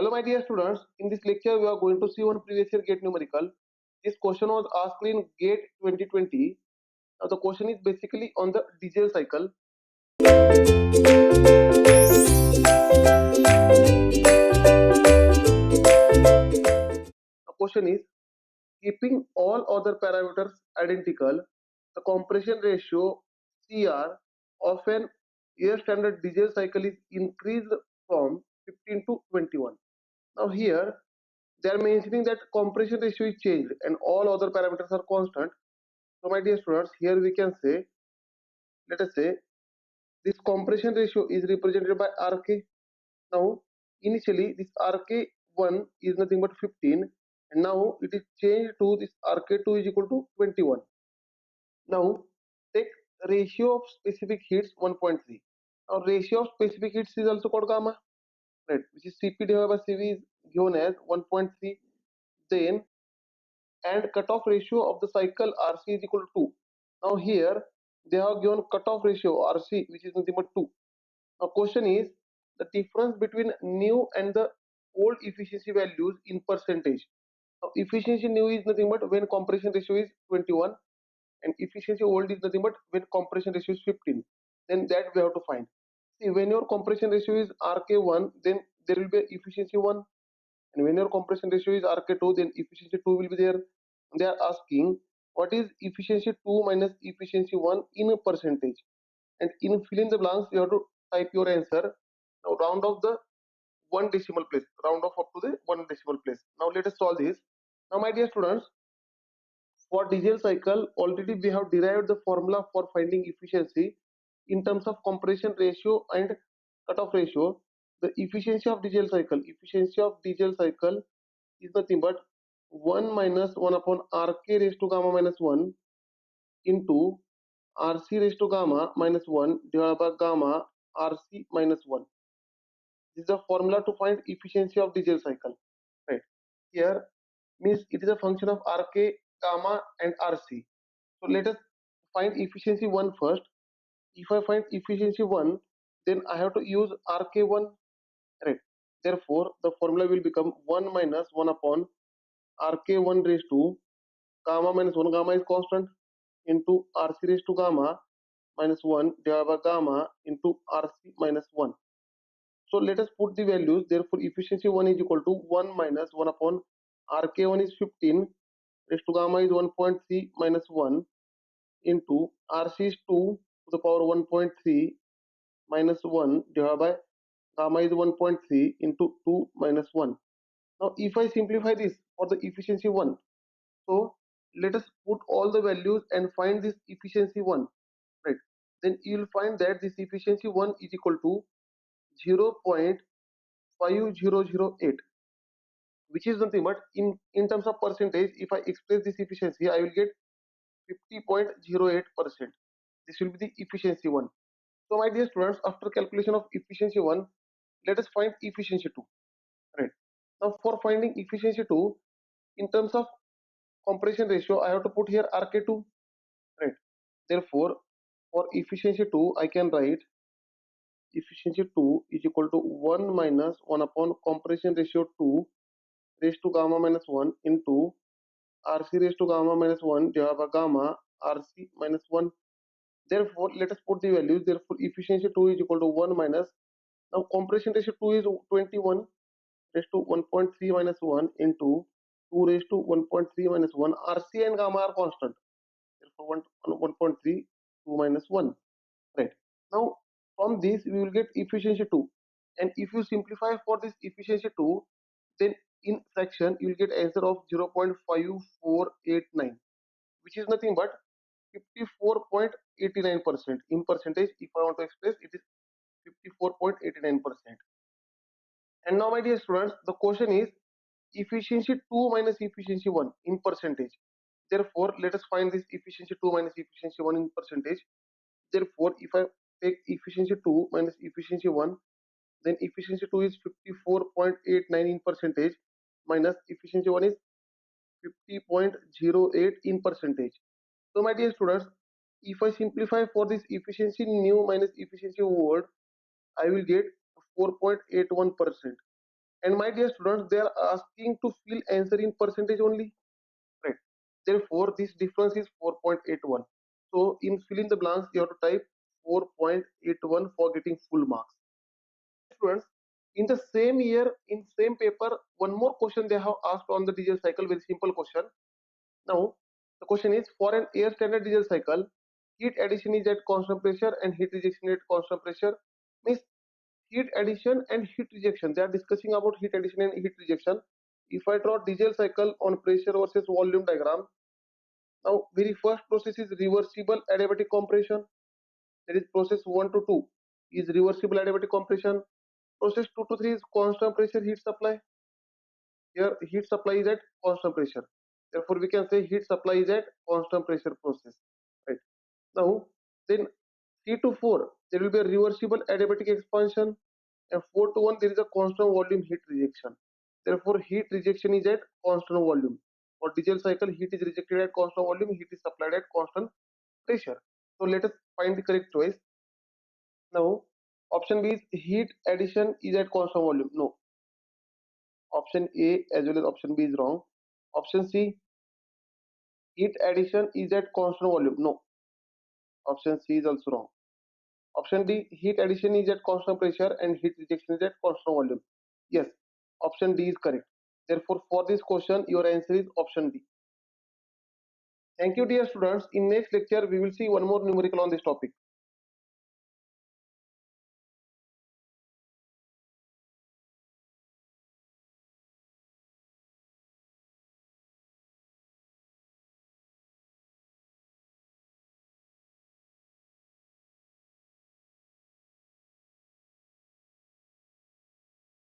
Hello, my dear students. In this lecture, we are going to see one previous year GATE numerical. This question was asked in GATE 2020. Now, the question is basically on the diesel cycle. The question is, keeping all other parameters identical, the compression ratio CR of an air standard diesel cycle is increased from 15 to 21. Now, here they are mentioning that compression ratio is changed and all other parameters are constant. So my dear students, here we can say, let us say this compression ratio is represented by Rk. Now initially this Rk1 is nothing but 15 and now it is changed to this Rk2 is equal to 21. Now take ratio of specific heats 1.3. Now ratio of specific heats is also called gamma, right, which is Cp divided by Cv is given as 1.3. Then and cutoff ratio of the cycle Rc is equal to 2. Now here they have given cutoff ratio Rc which is nothing but 2. Now question is the difference between new and the old efficiency values in percentage. Now efficiency new is nothing but when compression ratio is 21 and efficiency old is nothing but when compression ratio is 15. Then that we have to find. See, when your compression ratio is Rk1, then there will be efficiency 1, and when your compression ratio is Rk2, then efficiency 2 will be there. They are asking what is efficiency 2 minus efficiency 1 in a percentage, and in fill in the blanks you have to type your answer. Now round off the one decimal place, round off up to the one decimal place. Now let us solve this. Now my dear students, for diesel cycle already we have derived the formula for finding efficiency in terms of compression ratio and cutoff ratio. The efficiency of diesel cycle is nothing but 1 minus 1 upon Rk raised to gamma minus 1 into Rc raised to gamma minus 1 divided by gamma Rc minus 1. This is the formula to find efficiency of diesel cycle. Right. Here means it is a function of Rk, gamma and Rc. So let us find efficiency 1 first. If I find efficiency 1, then I have to use Rk1. Right. Therefore, the formula will become 1 minus 1 upon Rk1 raised to gamma minus 1, gamma is constant, into Rc raised to gamma minus 1 divided by gamma into Rc minus 1. So let us put the values. Therefore, efficiency 1 is equal to 1 minus 1 upon Rk1 is 15 raised to gamma is 1.3 minus 1 into Rc is 2 to the power 1.3 minus 1 divided by gamma is 1.3 into 2 minus 1. Now if I simplify this for the efficiency 1, so let us put all the values and find this efficiency 1, right? Then you will find that this efficiency 1 is equal to 0.5008, which is nothing but in terms of percentage, if I express this efficiency, I will get 50.08%. This will be the efficiency 1. So my dear students, after calculation of efficiency 1, let us find efficiency 2, right? Now for finding efficiency 2, in terms of compression ratio, I have to put here Rk2, right? Therefore, for efficiency 2, I can write efficiency 2 is equal to 1 minus 1 upon compression ratio 2 raised to gamma minus 1 into Rc raised to gamma minus 1 divided by gamma Rc minus 1. Therefore, let us put the values. Therefore, efficiency 2 is equal to 1 minus, now compression ratio 2 is 21 raised to 1.3 minus 1 into 2 raised to 1.3 minus 1. Rc and gamma are constant. Therefore, 1.3, 2 minus 1. Right. Now, from this, we will get efficiency 2. And if you simplify for this efficiency 2, then in fraction, you will get answer of 0.5489, which is nothing but 54.89%. In percentage, if I want to express, it is 54.89%. And now, my dear students, the question is efficiency 2 minus efficiency 1 in percentage. Therefore, let us find this efficiency 2 minus efficiency 1 in percentage. Therefore, if I take efficiency 2 minus efficiency 1, then efficiency 2 is 54.89 in percentage minus efficiency 1 is 50.08 in percentage. So my dear students, if I simplify for this efficiency new minus efficiency old, I will get 4.81%. And my dear students, they are asking to fill answer in percentage only, right? Therefore, this difference is 4.81. So in fill in the blanks, you have to type 4.81 for getting full marks. Students, in the same year, in same paper, one more question they have asked on the diesel cycle, very simple question. Now, the question is, for an air standard diesel cycle, heat addition is at constant pressure and heat rejection at constant pressure. Means heat addition and heat rejection. They are discussing about heat addition and heat rejection. If I draw diesel cycle on pressure versus volume diagram, now very first process is reversible adiabatic compression. That is process 1 to 2 is reversible adiabatic compression. Process 2 to 3 is constant pressure heat supply. Here heat supply is at constant pressure. Therefore, we can say heat supply is at constant pressure process. Right. Now, then 3 to 4, there will be a reversible adiabatic expansion, and 4 to 1, there is a constant volume heat rejection. Therefore, heat rejection is at constant volume. For diesel cycle, heat is rejected at constant volume, heat is supplied at constant pressure. So let us find the correct choice. Now, option B is heat addition is at constant volume. No. Option A as well as option B is wrong. Option C, heat addition is at constant volume. No. Option C is also wrong. Option D, heat addition is at constant pressure and heat rejection is at constant volume. Yes, option D is correct. Therefore, for this question, your answer is option D. Thank you, dear students. In next lecture, we will see one more numerical on this topic.